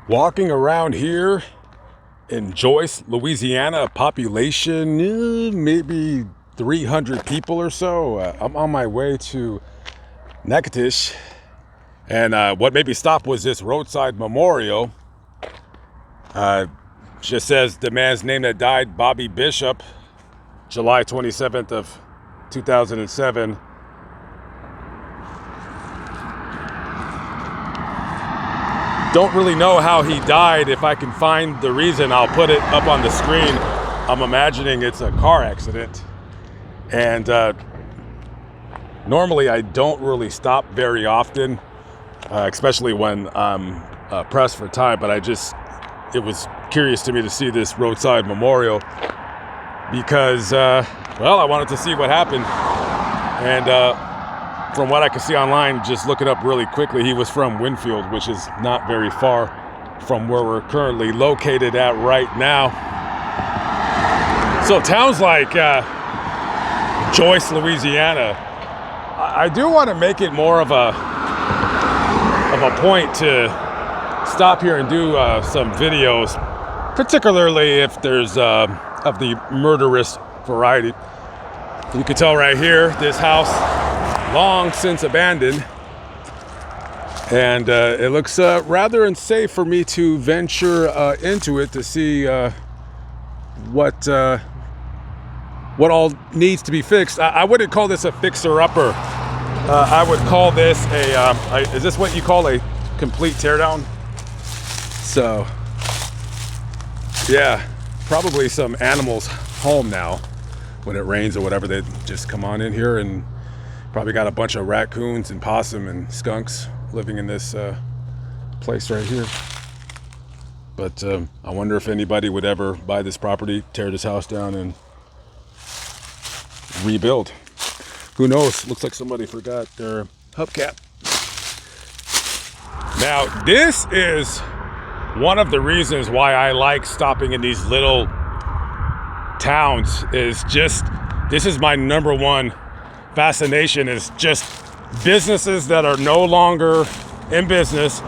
Walking around here in Joyce, Louisiana, population maybe 300 people or so. I'm on my way to Natchitoches, and what made me stop was this roadside memorial. Just says the man's name that died, Bobby Bishop, July 27th of 2007. Don't really know how he died. If I can find the reason, I'll put it up on the screen. I'm imagining it's a car accident. And normally I don't really stop very often, especially when I'm pressed for time, but it was curious to me to see this roadside memorial because, well, I wanted to see what happened. And from what I could see online, just looking up really quickly, he was from Winfield, which is not very far from where we're currently located at right now. So towns like Joyce, Louisiana, I do want to make it more of a point to stop here and do some videos, particularly if there's of the murderous variety. You can tell right here, this house long since abandoned, and it looks rather unsafe for me to venture into it to see what all needs to be fixed. I wouldn't call this a fixer-upper. I would call this is this what you call a complete teardown? So, yeah, probably some animals home now. When it rains or whatever, they just come on in here, and probably got a bunch of raccoons and possum and skunks living in this place right here. But I wonder if anybody would ever buy this property, tear this house down, and rebuild. Who knows? Looks like somebody forgot their hubcap. Now, this is one of the reasons why I like stopping in these little towns. This is my number one fascination, is just businesses that are no longer in business.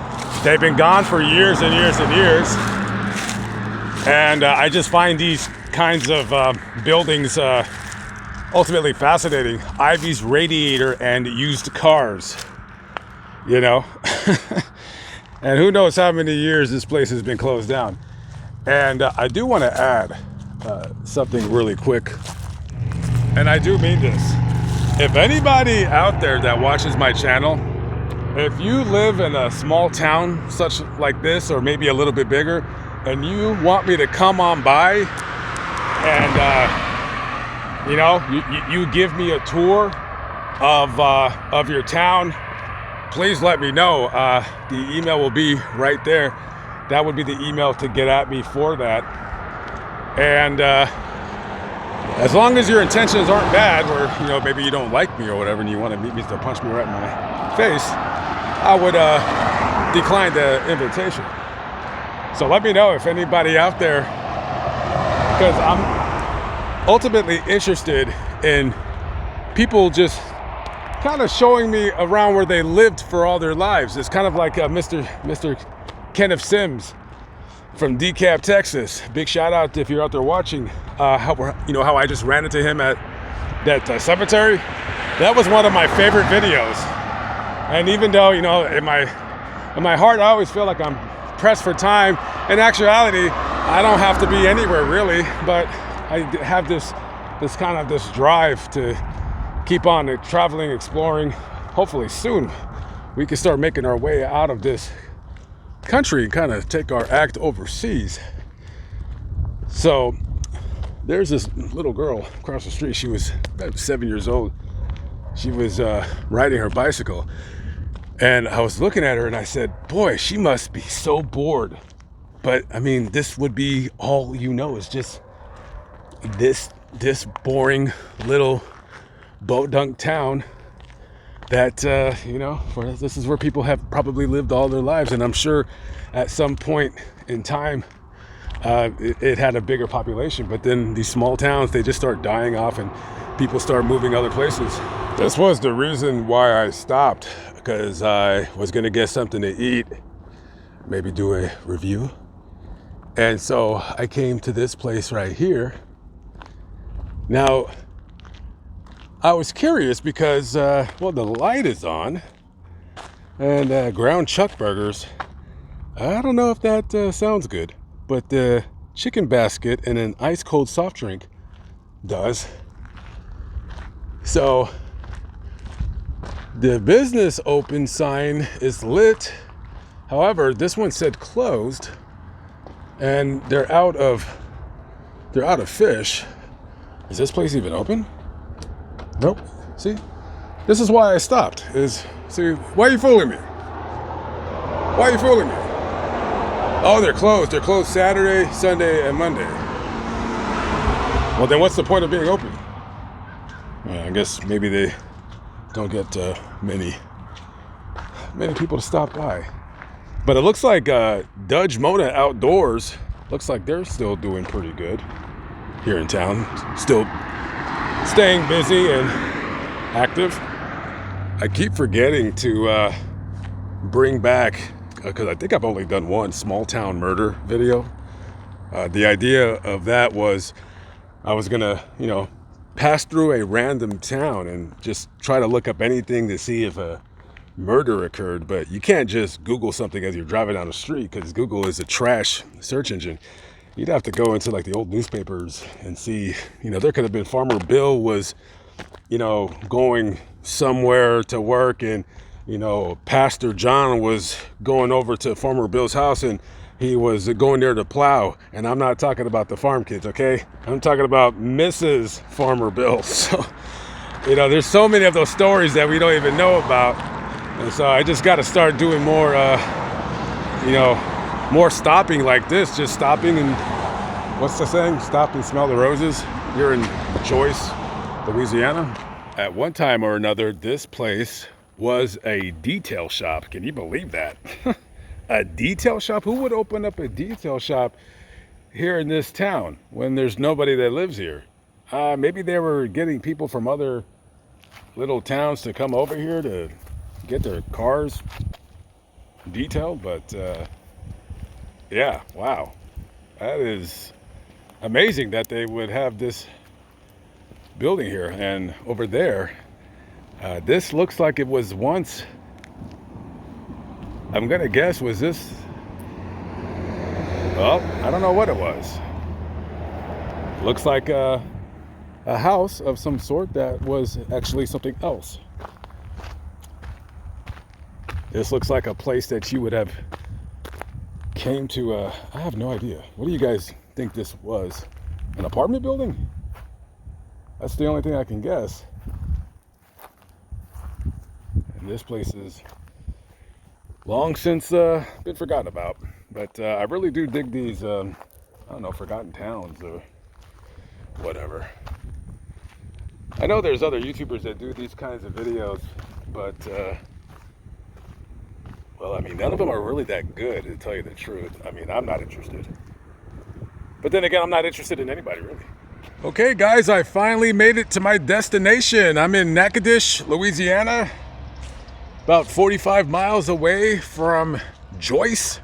They've been gone for years and years and years. And I just find these kinds of buildings ultimately fascinating. Ivy's Radiator and used cars, you know. And who knows how many years this place has been closed down. And I do want to add something really quick. And I do mean this. If anybody out there that watches my channel, if you live in a small town such like this, or maybe a little bit bigger, and you want me to come on by and you give me a tour of your town, please let me know. The email will be right there. That would be the email to get at me for that. And as long as your intentions aren't bad, where maybe you don't like me or whatever, and you want to meet me to punch me right in my face, I would decline the invitation. So let me know if anybody out there, because I'm ultimately interested in people just kind of showing me around where they lived for all their lives. It's kind of like Mr. Kenneth Sims from DeKalb, Texas. Big shout out if you're out there watching. How I just ran into him at that cemetery. That was one of my favorite videos. And even though in my heart I always feel like I'm pressed for time, in actuality I don't have to be anywhere really, but I have this drive to keep on traveling, exploring. Hopefully soon we can start making our way out of this country and kind of take our act overseas. So there's this little girl across the street. She was about 7 years old. She was riding her bicycle, and I was looking at her and I said, boy, she must be so bored. But I mean, this would be all is just this boring little bodunk town that this is where people have probably lived all their lives. And I'm sure at some point in time it had a bigger population, but then these small towns, they just start dying off and people start moving other places. This was the reason why I stopped, because I was gonna get something to eat maybe do a review. And so I came to this place right here. Now, I was curious because, well, the light is on, and ground chuck burgers. I don't know if that sounds good, but the chicken basket and an ice cold soft drink does. So the business open sign is lit. However, this one said closed, and they're out of fish. Is this place even open? Nope. See, this is why I stopped. See, why are you fooling me? Why are you fooling me? Oh, they're closed. They're closed Saturday, Sunday, and Monday. Well, then what's the point of being open? I guess maybe they don't get many people to stop by. But it looks like Dudge Mona Outdoors, looks like they're still doing pretty good here in town. Still staying busy and active. I keep forgetting to bring back, because I think I've only done one small town murder video. The idea of that was I was gonna, pass through a random town and just try to look up anything to see if a murder occurred. But you can't just Google something as you're driving down the street, because Google is a trash search engine. You'd have to go into like the old newspapers and see, there could have been Farmer Bill was, going somewhere to work, and, Pastor John was going over to Farmer Bill's house and he was going there to plow. And I'm not talking about the farm kids, okay? I'm talking about Mrs. Farmer Bill. So, there's so many of those stories that we don't even know about. And so I just got to start doing more, more stopping like this. Just stopping and, what's the saying? Stop and smell the roses. You're in Joyce, Louisiana. At one time or another, this place was a detail shop. Can you believe that? A detail shop? Who would open up a detail shop here in this town when there's nobody that lives here? Maybe they were getting people from other little towns to come over here to get their cars detailed. But yeah, wow. That is amazing that they would have this building here. And over there, this looks like it was once, I'm gonna guess, was this, well, I don't know what it was. Looks like a house of some sort that was actually something else. This looks like a place that you would have came to, I have no idea. What do you guys think this was? An apartment building? That's the only thing I can guess. And this place is long since been forgotten about. But I really do dig these, I don't know, forgotten towns or whatever. I know there's other YouTubers that do these kinds of videos, but well, I mean, none of them are really that good, to tell you the truth. I mean, I'm not interested. But then again, I'm not interested in anybody, really. Okay, guys, I finally made it to my destination. I'm in Natchitoches, Louisiana, about 45 miles away from Joyce.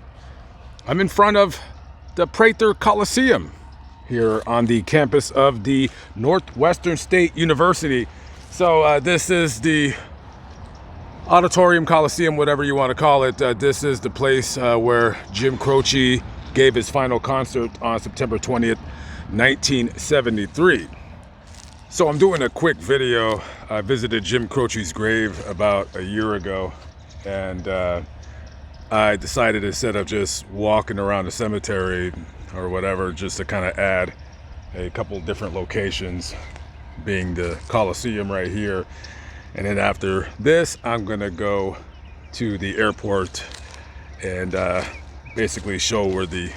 I'm in front of the Prather Coliseum here on the campus of the Northwestern State University. So this is the Auditorium Coliseum, whatever you want to call it. This is the place where Jim Croce gave his final concert on September 20th, 1973. So I'm doing a quick video. I visited Jim Croce's grave about a year ago, and I decided, instead of just walking around the cemetery or whatever, just to kind of add a couple different locations, being the Coliseum right here. And then after this, I'm gonna go to the airport and basically show where the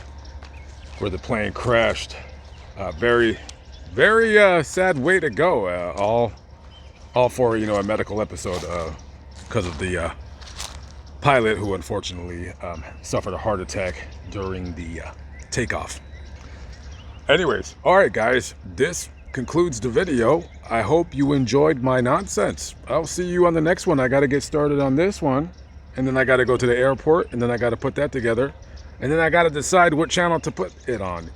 plane crashed. Very sad way to go. All for a medical episode because of the pilot, who unfortunately suffered a heart attack during the takeoff. Anyways, all right, guys, this concludes the video. I hope you enjoyed my nonsense. I'll see you on the next one. I got to get started on this one, and then I got to go to the airport, and then I got to put that together, and then I got to decide what channel to put it on.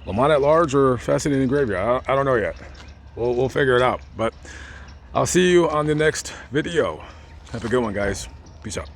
Lamont at Large or Fascinating Graveyard. I don't know yet. We'll figure it out. But I'll see you on the next video. Have a good one, guys. Peace out.